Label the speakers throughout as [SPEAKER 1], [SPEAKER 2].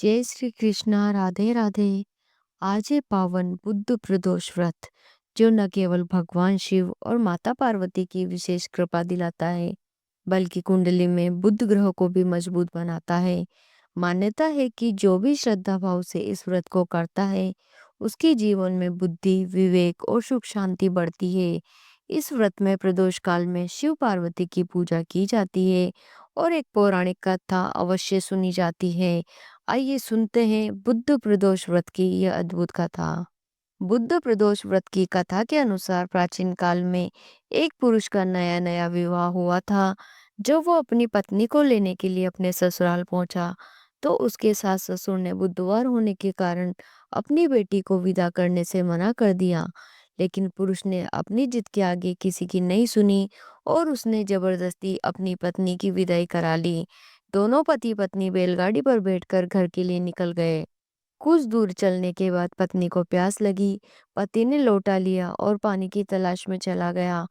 [SPEAKER 1] जय श्री कृष्णा, राधे राधे। आज है पावन बुद्ध प्रदोष व्रत, जो न केवल भगवान शिव और माता पार्वती की विशेष कृपा दिलाता है, बल्कि कुंडली में बुध ग्रह को भी मजबूत बनाता है। मान्यता है कि जो भी श्रद्धा भाव से इस व्रत को करता है, उसके जीवन में बुद्धि, विवेक और सुख शांति बढ़ती है। इस व्रत में प्रदोष काल में शिव पार्वती की पूजा की जाती है और एक पौराणिक कथा अवश्य सुनी जाती है। आइए सुनते हैं बुद्ध प्रदोष व्रत की यह अद्भुत कथा। बुद्ध प्रदोष व्रत की कथा के अनुसार प्राचीन काल में एक पुरुष का नया नया विवाह हुआ था। जब वो अपनी पत्नी को लेने के लिए अपने ससुराल पहुंचा, तो उसके सास ससुर ने बुधवार होने के कारण अपनी बेटी को विदा करने से मना कर दिया। लेकिन पुरुष ने अपनी जिद के आगे किसी की नहीं सुनी और उसने जबरदस्ती अपनी पत्नी की विदाई करा ली। दोनों पति पत्नी बैलगाड़ी पर बैठकर घर के लिए निकल गए। कुछ दूर चलने के बाद पत्नी को प्यास लगी। पति ने लोटा लिया और पानी की तलाश में चला गया।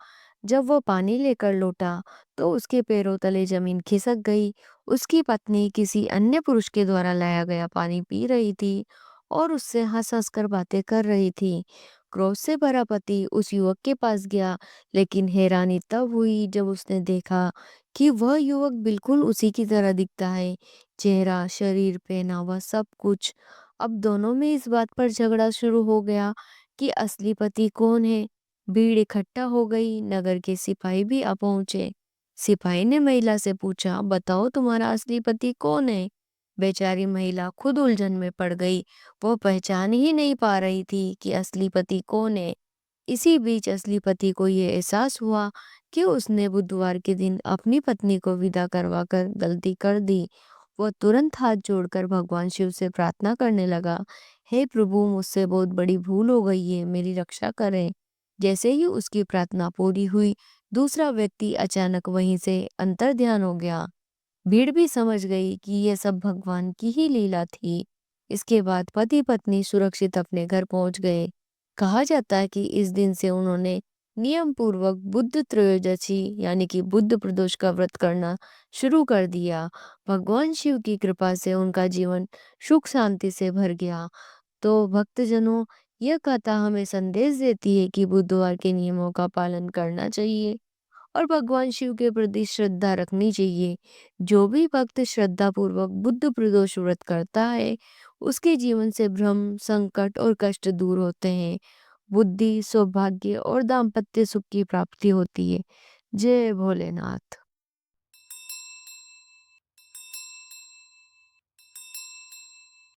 [SPEAKER 1] जब वो पानी लेकर लौटा, तो उसके पैरों तले जमीन खिसक गई। उसकी पत्नी किसी अन्य पुरुष के द्वारा लाया गया पानी पी रही थी और उससे हंस हंस कर बातें कर रही थी। क्रोध से भरा पति उस युवक के पास गया, लेकिन हैरानी तब हुई जब उसने देखा कि वह युवक बिल्कुल उसी की तरह दिखता है। चेहरा, शरीर, पहनावा, सब कुछ। अब दोनों में इस बात पर झगड़ा शुरू हो गया कि असली पति कौन है। भीड़ इकट्ठा हो गई, नगर के सिपाही भी आ पहुंचे। सिपाही ने महिला से पूछा, बताओ तुम्हारा असली पति कौन है। बेचारी महिला खुद उलझन में पड़ गई। वो पहचान ही नहीं पा रही थी कि असली पति कौन है। इसी बीच असली पति को ये एहसास हुआ कि उसने बुधवार के दिन अपनी पत्नी को विदा करवाकर गलती कर दी। वह तुरंत हाथ जोड़कर भगवान शिव से प्रार्थना करने लगा, हे प्रभु, मुझसे बहुत बड़ी भूल हो गई है, मेरी रक्षा करें। जैसे ही उसकी प्रार्थना पूरी हुई, दूसरा व्यक्ति अचानक वहीं से अंतर ध्यान हो गया। भीड़ भी समझ गई कि यह सब भगवान की ही लीला थी। इसके बाद पति पत्नी सुरक्षित अपने घर पहुंच गए। कहा जाता है कि इस दिन से उन्होंने नियम पूर्वक बुद्ध त्रयोदशी यानी कि बुद्ध प्रदोष का व्रत करना शुरू कर दिया। भगवान शिव की कृपा से उनका जीवन सुख शांति से भर गया। तो भक्तजनों, यह कथा हमें संदेश देती है कि बुधवार के नियमों का पालन करना चाहिए और भगवान शिव के प्रति श्रद्धा रखनी चाहिए। जो भी भक्त श्रद्धा पूर्वक बुद्ध प्रदोष व्रत करता है, उसके जीवन से भ्रम, संकट और कष्ट दूर होते हैं। बुद्धि, सौभाग्य और दाम्पत्य सुख की प्राप्ति होती है। जय भोलेनाथ।